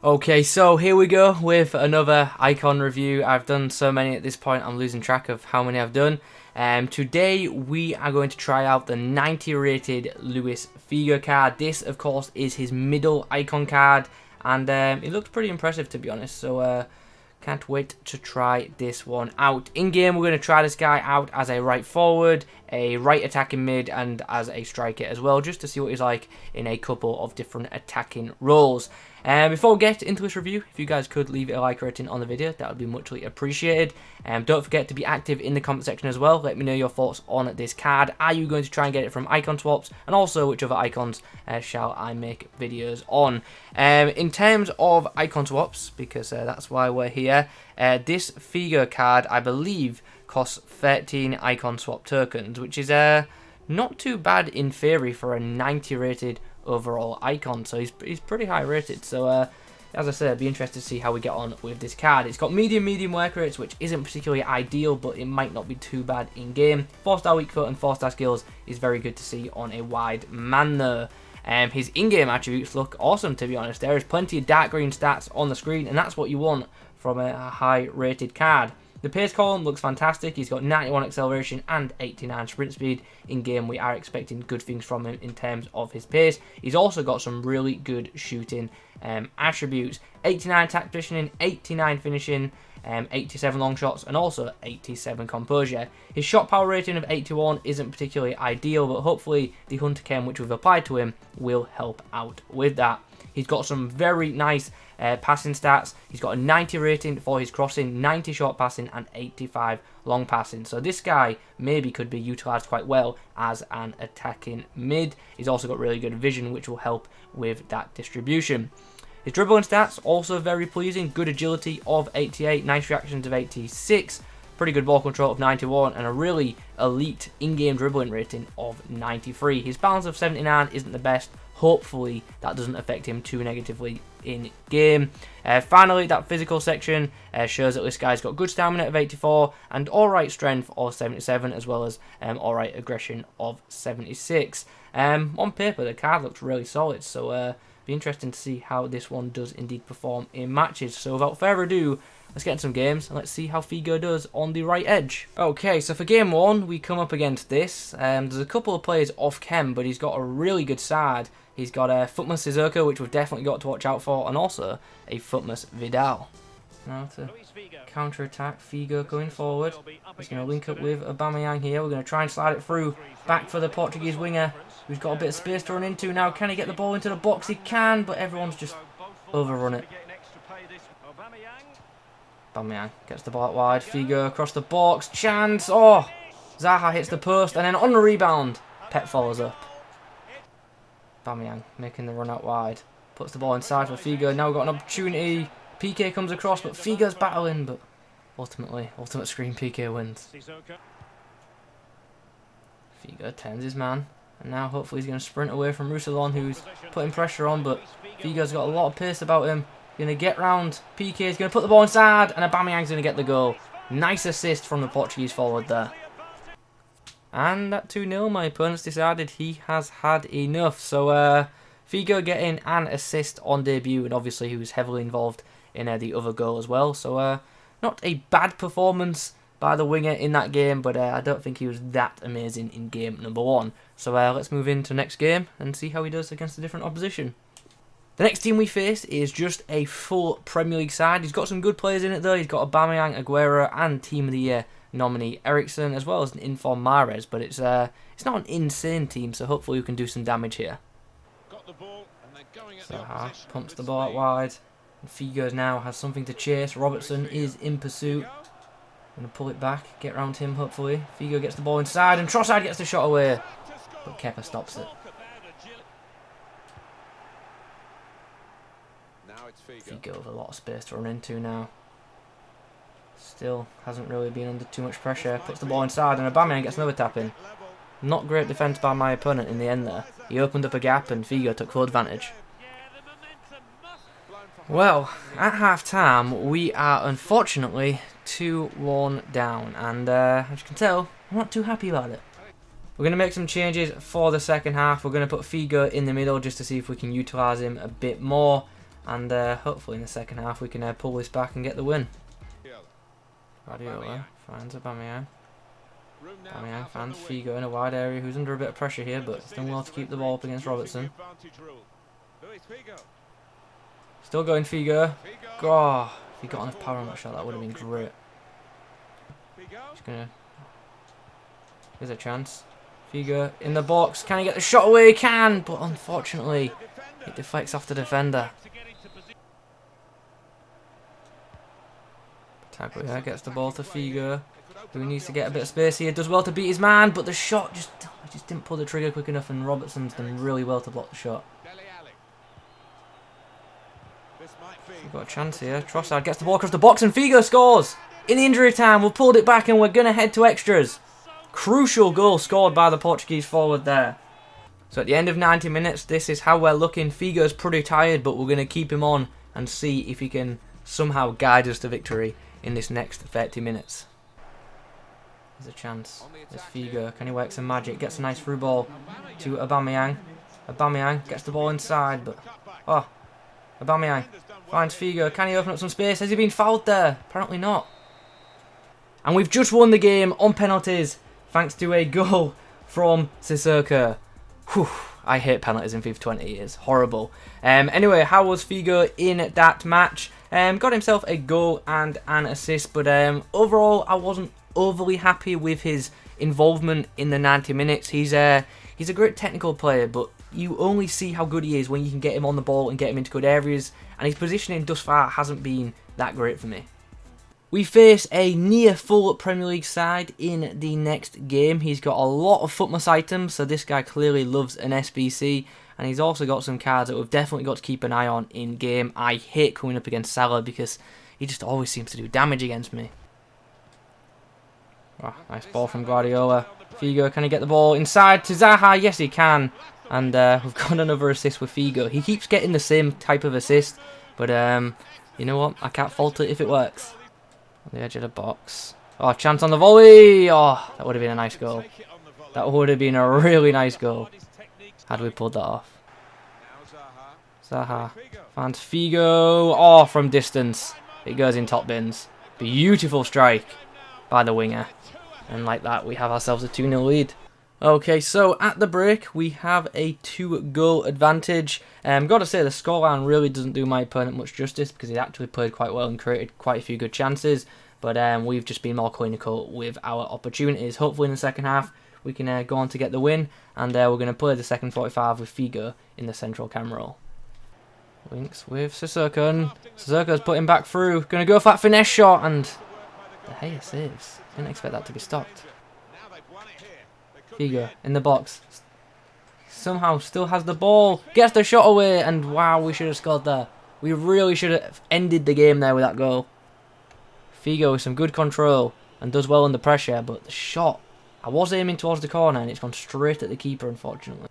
Okay, so here we go with another icon review. I've done so many at this point, I'm losing track of how many I've done. Today we are going to try out the 90 rated Luis Figo card. This, of course, is his middle icon card, and it looked pretty impressive, to be honest. So can't wait to try this one out. In game, we're going to try this guy out as a right forward, a right attacking mid, and as a striker as well, just to see what he's like in a couple of different attacking roles. Before we get into this review, if you guys could leave a like rating on the video, that would be muchly appreciated. Don't forget to be active in the comment section as well. Let me know your thoughts on this card. Are you going to try and get it from icon swaps? And also, which other icons shall I make videos on? In terms of icon swaps, because that's why we're here, this Figo card, I believe, costs 13 icon swap tokens, which is not too bad in theory for a 90 rated overall icon, so he's pretty high rated. So as I said, I'd be interested to see how we get on with this card. It's got medium work rates, which isn't particularly ideal, but it might not be too bad in game. 4-star weak foot and 4-star skills is very good to see on a wide man though. His in-game attributes look awesome, to be honest. There is plenty of dark green stats on the screen, and that's what you want from a high rated card. The pace column looks fantastic. He's got 91 acceleration and 89 sprint speed. In game, we are expecting good things from him in terms of his pace. He's also got some really good shooting attributes. 89 attack positioning, 89 finishing, 87 long shots, and also 87 composure. His shot power rating of 81 isn't particularly ideal, but hopefully the Hunter Chem, which we've applied to him, will help out with that. He's got some very nice passing stats. He's got a 90 rating for his crossing, 90 short passing, and 85 long passing. So this guy maybe could be utilised quite well as an attacking mid. He's also got really good vision, which will help with that distribution. His dribbling stats also very pleasing. Good agility of 88, nice reactions of 86, pretty good ball control of 91, and a really elite in-game dribbling rating of 93. His balance of 79 isn't the best. Hopefully that doesn't affect him too negatively in game. Finally, that physical section shows that this guy's got good stamina of 84 and alright strength of 77, as well as alright aggression of 76. On paper, the card looks really solid, so be interesting to see how this one does indeed perform in matches. So without further ado, let's get into some games and let's see how Figo does on the right edge. Okay, so for game one, we come up against this. There's a couple of players off chem, but he's got a really good side. He's got a footless Sissoko, which we've definitely got to watch out for, and also a footless Vidal. Now to counter-attack, Figo going forward. He's going to link up with Aubameyang here. We're going to try and slide it through. Back for the Portuguese winger, who's got a bit of space to run into now. Can he get the ball into the box? He can, but everyone's just overrun it. Aubameyang gets the ball out wide. Figo across the box. Chance. Oh! Zaha hits the post, and then on the rebound, Pep follows up. Aubameyang making the run out wide. Puts the ball inside for Figo. Now we've got an opportunity. PK comes across, but Figo's battling, but ultimately, ultimate screen PK wins. Figo turns his man, and now hopefully he's going to sprint away from Roussillon, who's putting pressure on, but Figo's got a lot of pace about him. Going to get round. PK is going to put the ball inside, and Aubameyang's going to get the goal. Nice assist from the Portuguese forward there. And at 2-0, my opponent's decided he has had enough. So Figo getting an assist on debut, and obviously he was heavily involved in the other goal as well. So not a bad performance by the winger in that game, but I don't think he was that amazing in game number one. So let's move into the next game and see how he does against a different opposition. The next team we face is just a full Premier League side. He's got some good players in it though. He's got Aubameyang, Aguero, and Team of the Year nominee Eriksen, as well as an informed Mahrez. But it's not an insane team, so hopefully we can do some damage here. Zaha pumps the ball out wide. And Figo now has something to chase. Robertson is in pursuit. Going to pull it back, get round him hopefully. Figo gets the ball inside, and Trossard gets the shot away, but Kepa stops it. Figo with a lot of space to run into now. Still hasn't really been under too much pressure. Puts the ball inside, and Aubameyang gets another tap in. Not great defence by my opponent in the end there. He opened up a gap, and Figo took full advantage. Well, at half-time, we are unfortunately 2-1 down, and as you can tell, I'm not too happy about it. We're going to make some changes for the second half. We're going to put Figo in the middle just to see if we can utilise him a bit more. and hopefully in the second half we can pull this back and get the win. Guardiola finds Aubameyang. Aubameyang finds Figo in a wide area, who's under a bit of pressure here, but he's done well to keep the ball up against Robertson. Still going Figo. Oh, if he got enough power on that shot, that would have been great. Here's a chance. Figo in the box. Can he get the shot away? He can, but unfortunately, it deflects off the defender. Taguia gets the ball to Figo, who needs to get a bit of space here. Does well to beat his man, but the shot just didn't pull the trigger quick enough, and Robertson's done really well to block the shot. We've got a chance here. Trossard gets the ball across the box, and Figo scores! In the injury time, we've pulled it back, and we're going to head to extras. Crucial goal scored by the Portuguese forward there. So at the end of 90 minutes, this is how we're looking. Figo's pretty tired, but we're going to keep him on and see if he can somehow guide us to victory in this next 30 minutes. There's a chance. There's Figo. Can he work some magic? Gets a nice through ball to Aubameyang. Aubameyang gets the ball inside, but... Oh, Aubameyang finds Figo. Can he open up some space? Has he been fouled there? Apparently not. And we've just won the game on penalties, thanks to a goal from Sissoko. Whew, I hate penalties in FIFA 20. It's horrible. Anyway, how was Figo in that match? Got himself a goal and an assist, but overall I wasn't overly happy with his involvement in the 90 minutes. He's a great technical player, but you only see how good he is when you can get him on the ball and get him into good areas, and his positioning thus far hasn't been that great for me. We face a near full Premier League side in the next game. He's got a lot of Footmas items, so this guy clearly loves an SBC. And he's also got some cards that we've definitely got to keep an eye on in game. I hate coming up against Salah because he just always seems to do damage against me. Oh, nice ball from Guardiola. Figo, can he get the ball inside to Zaha? Yes, he can. And we've got another assist with Figo. He keeps getting the same type of assist, but you know what? I can't fault it if it works. On the edge of the box. Oh, chance on the volley. Oh, that would have been a nice goal. That would have been a really nice goal had we pulled that off. Zaha finds Figo. Oh, from distance. It goes in top bins. Beautiful strike by the winger. And like that, we have ourselves a 2-0 lead. Okay, so at the break, we have a 2-goal advantage. Got to say, the scoreline really doesn't do my opponent much justice because he actually played quite well and created quite a few good chances. But we've just been more clinical with our opportunities. Hopefully in the second half, we can go on to get the win. And we're going to play the second 45 with Figo in the central cam role. Links with Sissoko. Sissoko's putting back through. Going to go for that finesse shot. And the Hierro saves. Didn't expect that to be stopped. Figo in the box. Somehow still has the ball. Gets the shot away. And wow, we should have scored there. We really should have ended the game there with that goal. Figo with some good control. And does well under pressure. But the shot. I was aiming towards the corner. And it's gone straight at the keeper, unfortunately.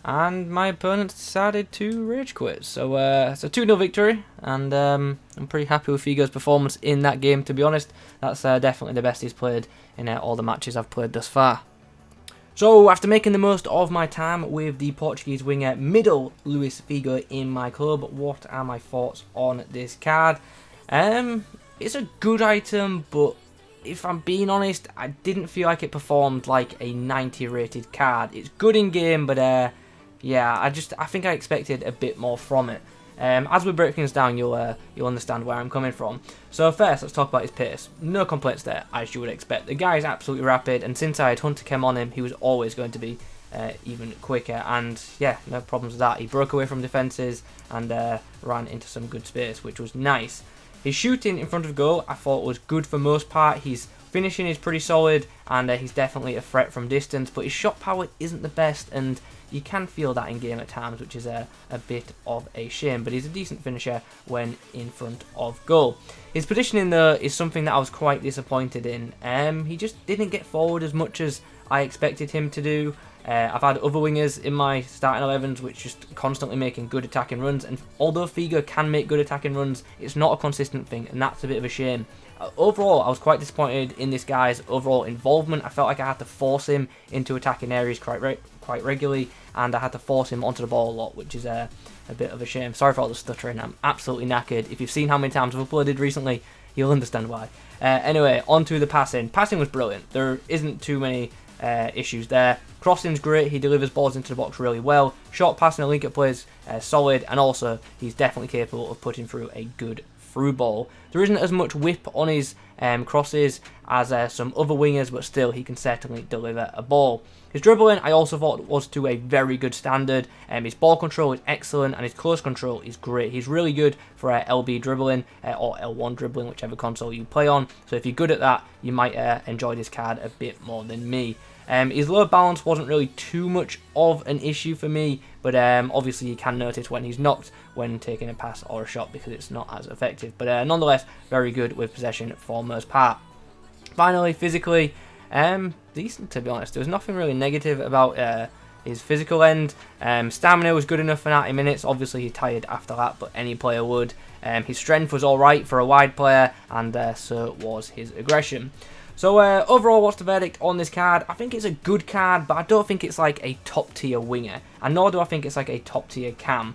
And my opponent decided to rage quit. So it's a 2-0 victory. And I'm pretty happy with Figo's performance in that game, to be honest. That's definitely the best he's played in all the matches I've played thus far. So, after making the most of my time with the Portuguese winger middle Luis Figo in my club, what are my thoughts on this card? It's a good item, but if I'm being honest, I didn't feel like it performed like a 90 rated card. It's good in game, but yeah, I think I expected a bit more from it. As we break things down, you'll understand where I'm coming from. So first, let's talk about his pace. No complaints there, as you would expect. The guy is absolutely rapid, and since I had Hunter Chem on him, he was always going to be even quicker. And yeah, no problems with that. He broke away from defences and ran into some good space, which was nice. His shooting in front of goal, I thought was good for most part. His finishing is pretty solid, and he's definitely a threat from distance, but his shot power isn't the best, and you can feel that in game at times, which is a bit of a shame, but he's a decent finisher when in front of goal. His positioning though is something that I was quite disappointed in. He just didn't get forward as much as I expected him to do. I've had other wingers in my starting 11s which just constantly making good attacking runs, and although Figo can make good attacking runs, it's not a consistent thing, and that's a bit of a shame. Overall, I was quite disappointed in this guy's overall involvement. I felt like I had to force him into attacking areas quite regularly, and I had to force him onto the ball a lot, which is a bit of a shame. Sorry for all the stuttering, I'm absolutely knackered. If you've seen how many times I've uploaded recently, you'll understand why. Anyway, on to the passing. Passing was brilliant. There isn't too many issues there. Crossing's great, he delivers balls into the box really well. Short passing and link-up plays solid, and also he's definitely capable of putting through a good through ball. There isn't as much whip on his crosses as some other wingers, but still he can certainly deliver a ball. His dribbling I also thought was to a very good standard. His ball control is excellent and his close control is great. He's really good for LB dribbling or L1 dribbling, whichever console you play on. So if you're good at that, you might enjoy this card a bit more than me. His low balance wasn't really too much of an issue for me, but obviously you can notice when he's knocked when taking a pass or a shot because it's not as effective. But nonetheless, very good with possession for most part. Finally, physically, decent to be honest. There was nothing really negative about his physical end. Stamina was good enough for 90 minutes. Obviously, he tired after that, but any player would. His strength was alright for a wide player, and so was his aggression. So overall, what's the verdict on this card? I think it's a good card, but I don't think it's like a top tier winger, and nor do I think it's like a top tier cam.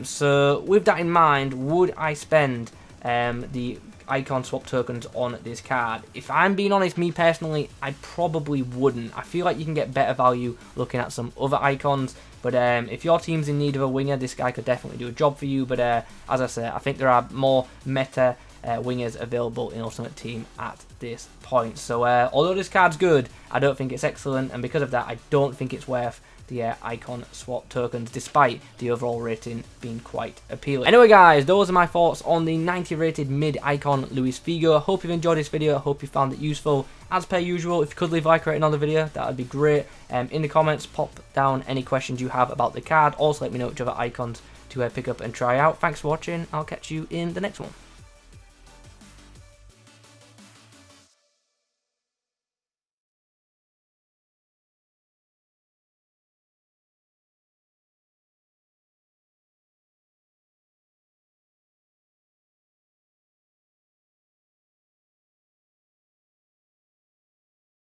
So with that in mind, would I spend the icon swap tokens on this card? If I'm being honest, me personally, I probably wouldn't. I feel like you can get better value looking at some other icons, but if your team's in need of a winger, this guy could definitely do a job for you. But as I say, I think there are more meta wingers available in Ultimate Team at this point. So although this card's good, I don't think it's excellent, and because of that, I don't think it's worth the icon swap tokens, despite the overall rating being quite appealing. Anyway guys, those are my thoughts on the 90 rated mid icon Luis Figo. I hope you've enjoyed this video. I hope you found it useful. As per usual, if you could leave a like rating on the video, that would be great. In the comments, pop down any questions you have about the card. Also let me know which other icons to pick up and try out. Thanks for watching. I'll catch you in the next one.